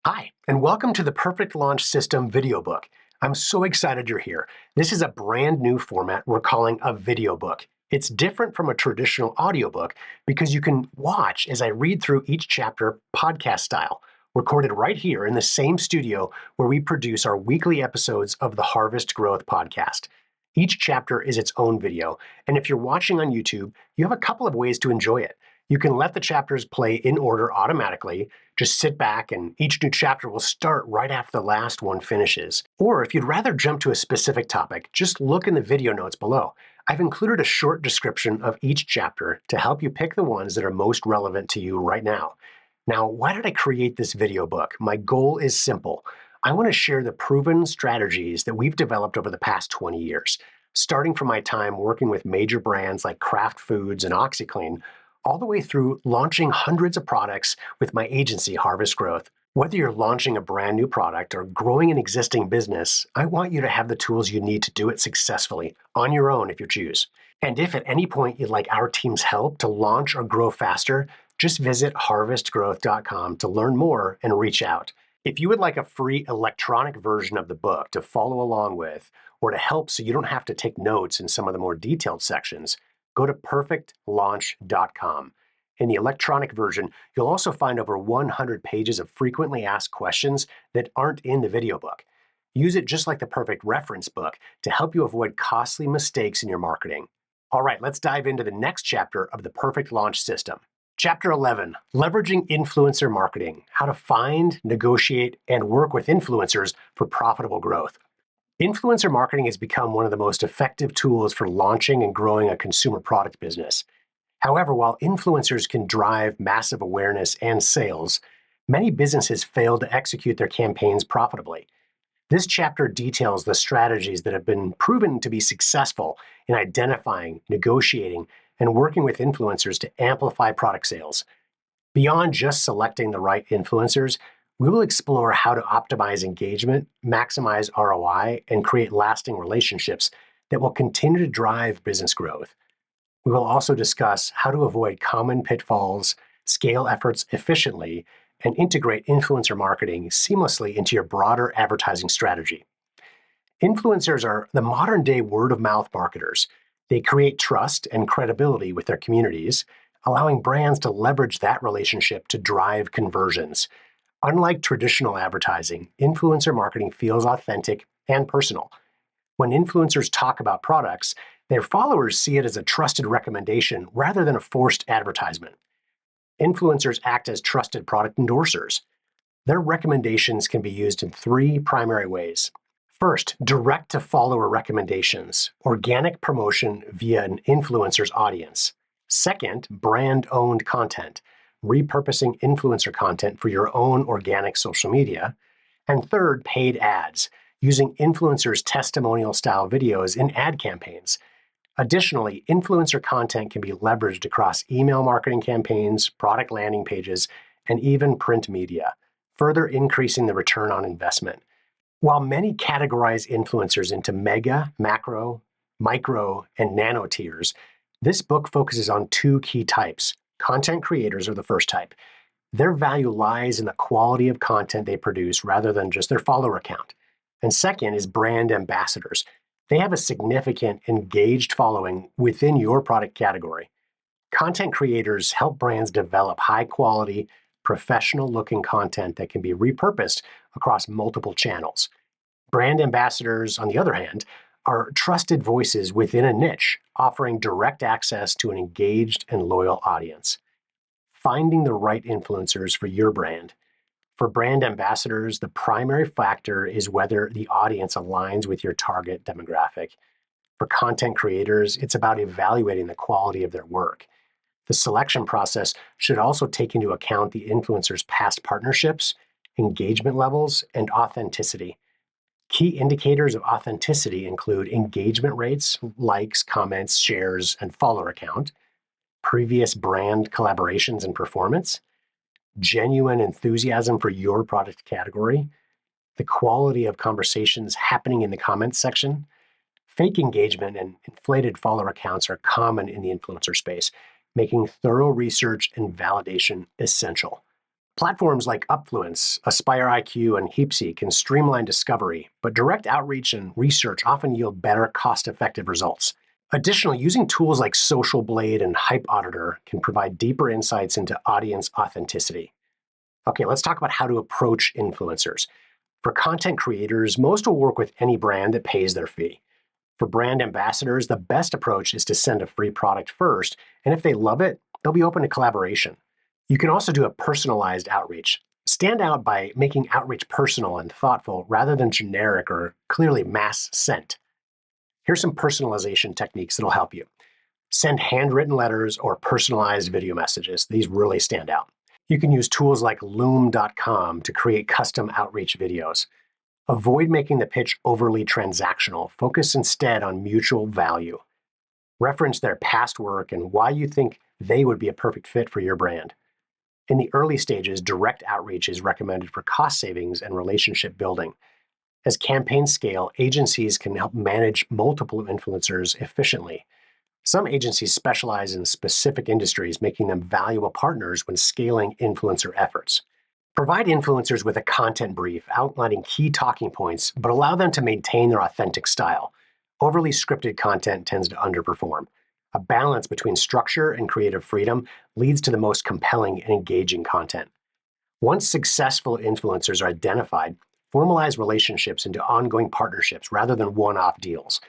Hi, and welcome to the Perfect Launch System video book. I'm so excited you're here. This is a brand new format we're calling a video book. It's different from a traditional audiobook because you can watch as I read through each chapter podcast style, recorded right here in the same studio where we produce our weekly episodes of the Harvest Growth podcast. Each chapter is its own video, and if you're watching on YouTube, you have a couple of ways to enjoy it. You can let the chapters play in order automatically. Just sit back and each new chapter will start right after the last one finishes. Or if you'd rather jump to a specific topic, just look in the video notes below. I've included a short description of each chapter to help you pick the ones that are most relevant to you right now. Now, why did I create this video book? My goal is simple. I want to share the proven strategies that we've developed over the past 20 years, starting from my time working with major brands like Kraft Foods and OxyClean, all the way through launching hundreds of products with my agency, Harvest Growth. Whether you're launching a brand new product or growing an existing business, I want you to have the tools you need to do it successfully, on your own if you choose. And if at any point you'd like our team's help to launch or grow faster, just visit harvestgrowth.com to learn more and reach out. If you would like a free electronic version of the book to follow along with, or to help so you don't have to take notes in some of the more detailed sections, go to perfectlaunch.com. In the electronic version, you'll also find over 100 pages of frequently asked questions that aren't in the video book. Use it just like the perfect reference book to help you avoid costly mistakes in your marketing. All right, let's dive into the next chapter of the Perfect Launch System. Chapter 11, Leveraging Influencer Marketing, How to Find, Negotiate, and Work with Influencers for Profitable Growth. Influencer marketing has become one of the most effective tools for launching and growing a consumer product business. However, while influencers can drive massive awareness and sales, many businesses fail to execute their campaigns profitably. This chapter details the strategies that have been proven to be successful in identifying, negotiating, and working with influencers to amplify product sales. Beyond just selecting the right influencers, we will explore how to optimize engagement, maximize ROI, and create lasting relationships that will continue to drive business growth. We will also discuss how to avoid common pitfalls, scale efforts efficiently, and integrate influencer marketing seamlessly into your broader advertising strategy. Influencers are the modern-day word-of-mouth marketers. They create trust and credibility with their communities, allowing brands to leverage that relationship to drive conversions. Unlike traditional advertising, influencer marketing feels authentic and personal. When influencers talk about products, their followers see it as a trusted recommendation rather than a forced advertisement. Influencers act as trusted product endorsers. Their recommendations can be used in three primary ways. First, direct-to-follower recommendations, organic promotion via an influencer's audience. Second, brand-owned content, repurposing influencer content for your own organic social media. And third, paid ads, using influencers' testimonial-style videos in ad campaigns. Additionally, influencer content can be leveraged across email marketing campaigns, product landing pages, and even print media, further increasing the return on investment. While many categorize influencers into mega, macro, micro, and nano tiers, this book focuses on two key types. Content creators are the first type. Their value lies in the quality of content they produce rather than just their follower count. And second is brand ambassadors. They have a significant engaged following within your product category. Content creators help brands develop high-quality, professional-looking content that can be repurposed across multiple channels. Brand ambassadors, on the other hand, are trusted voices within a niche, offering direct access to an engaged and loyal audience. Finding the right influencers for your brand. For brand ambassadors, the primary factor is whether the audience aligns with your target demographic. For content creators, it's about evaluating the quality of their work. The selection process should also take into account the influencer's past partnerships, engagement levels, and authenticity. Key indicators of authenticity include engagement rates, likes, comments, shares, and follower count, previous brand collaborations and performance, genuine enthusiasm for your product category, the quality of conversations happening in the comments section. Fake engagement and inflated follower accounts are common in the influencer space, making thorough research and validation essential. Platforms like Upfluence, Aspire IQ, and Heapsy can streamline discovery, but direct outreach and research often yield better cost-effective results. Additionally, using tools like Social Blade and Hype Auditor can provide deeper insights into audience authenticity. Okay, let's talk about how to approach influencers. For content creators, most will work with any brand that pays their fee. For brand ambassadors, the best approach is to send a free product first, and if they love it, they'll be open to collaboration. You can also do a personalized outreach. Stand out by making outreach personal and thoughtful rather than generic or clearly mass sent. Here's some personalization techniques that'll help you. Send handwritten letters or personalized video messages. These really stand out. You can use tools like loom.com to create custom outreach videos. Avoid making the pitch overly transactional. Focus instead on mutual value. Reference their past work and why you think they would be a perfect fit for your brand. In the early stages, direct outreach is recommended for cost savings and relationship building. As campaigns scale, agencies can help manage multiple influencers efficiently. Some agencies specialize in specific industries, making them valuable partners when scaling influencer efforts. Provide influencers with a content brief outlining key talking points, but allow them to maintain their authentic style. Overly scripted content tends to underperform. A balance between structure and creative freedom leads to the most compelling and engaging content. Once successful influencers are identified, formalize relationships into ongoing partnerships rather than one-off deals.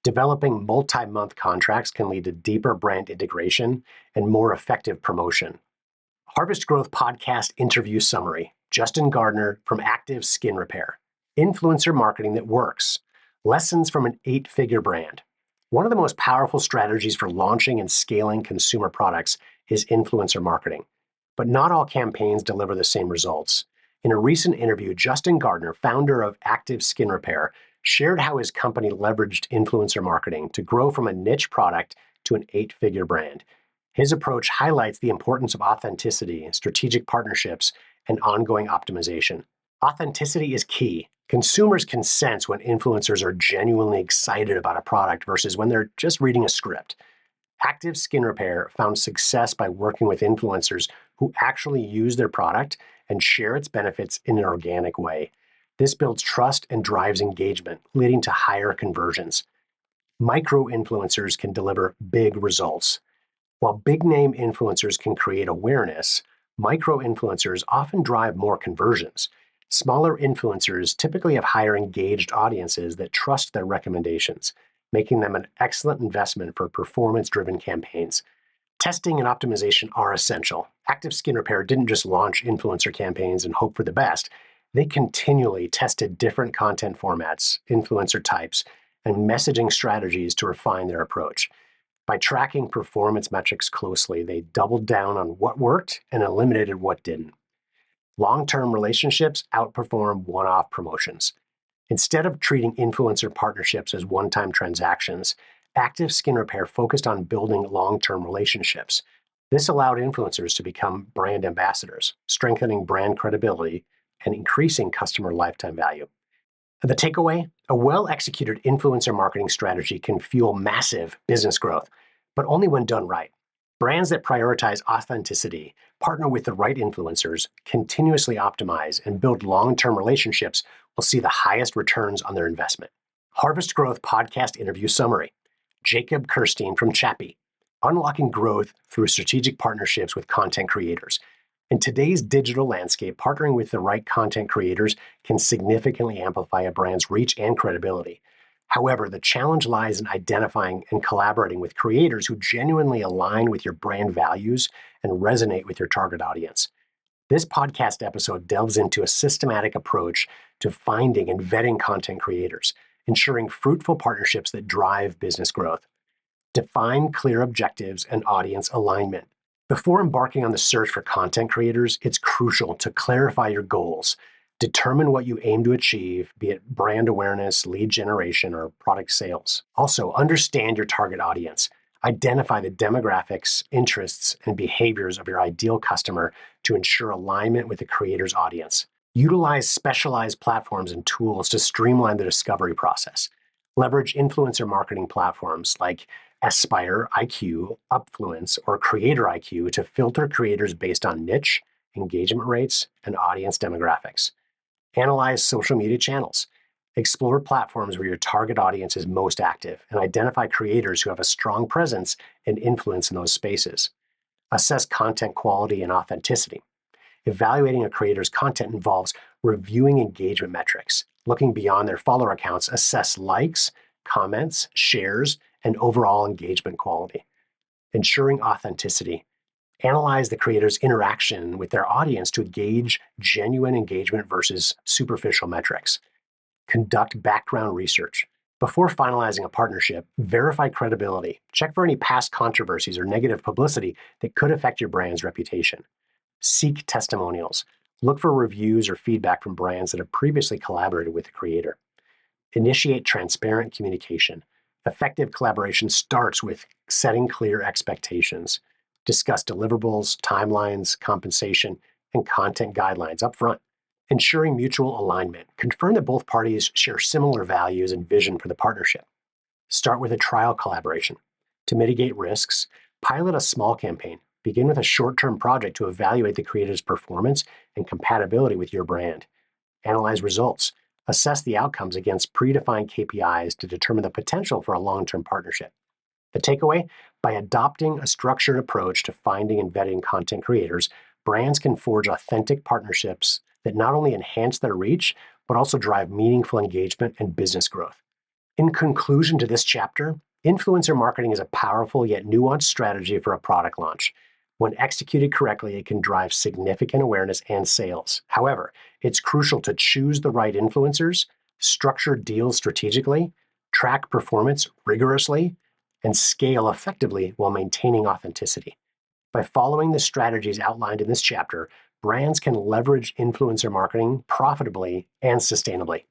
Developing multi-month contracts can lead to deeper brand integration and more effective promotion. Harvest Growth Podcast Interview Summary. Justin Gardner from Active Skin Repair. Influencer marketing that works. Lessons from an 8-figure brand. One of the most powerful strategies for launching and scaling consumer products is influencer marketing. But not all campaigns deliver the same results. In a recent interview, Justin Gardner, founder of Active Skin Repair, shared how his company leveraged influencer marketing to grow from a niche product to an 8-figure brand. His approach highlights the importance of authenticity, strategic partnerships, and ongoing optimization. Authenticity is key. Consumers can sense when influencers are genuinely excited about a product versus when they're just reading a script. Active Skin Repair found success by working with influencers who actually use their product and share its benefits in an organic way. This builds trust and drives engagement, leading to higher conversions. Micro-influencers can deliver big results. While big-name influencers can create awareness, micro-influencers often drive more conversions. Smaller influencers typically have higher engaged audiences that trust their recommendations, making them an excellent investment for performance-driven campaigns. Testing and optimization are essential. Active Skin Repair didn't just launch influencer campaigns and hope for the best. They continually tested different content formats, influencer types, and messaging strategies to refine their approach. By tracking performance metrics closely, they doubled down on what worked and eliminated what didn't. Long-term relationships outperform one-off promotions. Instead of treating influencer partnerships as one-time transactions, Active Skin Repair focused on building long-term relationships. This allowed influencers to become brand ambassadors, strengthening brand credibility and increasing customer lifetime value. The takeaway: a well-executed influencer marketing strategy can fuel massive business growth, but only when done right. Brands that prioritize authenticity, partner with the right influencers, continuously optimize, and build long-term relationships will see the highest returns on their investment. Harvest Growth Podcast Interview Summary. Jacob Kirstein from Chappie. Unlocking growth through strategic partnerships with content creators. In today's digital landscape, partnering with the right content creators can significantly amplify a brand's reach and credibility. However, the challenge lies in identifying and collaborating with creators who genuinely align with your brand values and resonate with your target audience. This podcast episode delves into a systematic approach to finding and vetting content creators, ensuring fruitful partnerships that drive business growth. Define clear objectives and audience alignment. Before embarking on the search for content creators, it's crucial to clarify your goals. Determine what you aim to achieve, be it brand awareness, lead generation, or product sales. Also, understand your target audience. Identify the demographics, interests, and behaviors of your ideal customer to ensure alignment with the creator's audience. Utilize specialized platforms and tools to streamline the discovery process. Leverage influencer marketing platforms like Aspire IQ, Upfluence, or Creator IQ to filter creators based on niche, engagement rates, and audience demographics. Analyze social media channels. Explore platforms where your target audience is most active and identify creators who have a strong presence and influence in those spaces. Assess content quality and authenticity. Evaluating a creator's content involves reviewing engagement metrics, looking beyond their follower accounts, assess likes, comments, shares, and overall engagement quality. Ensuring authenticity. Analyze the creator's interaction with their audience to gauge genuine engagement versus superficial metrics. Conduct background research. Before finalizing a partnership, verify credibility. Check for any past controversies or negative publicity that could affect your brand's reputation. Seek testimonials. Look for reviews or feedback from brands that have previously collaborated with the creator. Initiate transparent communication. Effective collaboration starts with setting clear expectations. Discuss deliverables, timelines, compensation, and content guidelines up front. Ensuring mutual alignment. Confirm that both parties share similar values and vision for the partnership. Start with a trial collaboration. To mitigate risks, pilot a small campaign. Begin with a short-term project to evaluate the creator's performance and compatibility with your brand. Analyze results. Assess the outcomes against predefined KPIs to determine the potential for a long-term partnership. The takeaway? By adopting a structured approach to finding and vetting content creators, brands can forge authentic partnerships that not only enhance their reach, but also drive meaningful engagement and business growth. In conclusion to this chapter, influencer marketing is a powerful yet nuanced strategy for a product launch. When executed correctly, it can drive significant awareness and sales. However, it's crucial to choose the right influencers, structure deals strategically, track performance rigorously, and scale effectively while maintaining authenticity. By following the strategies outlined in this chapter, brands can leverage influencer marketing profitably and sustainably.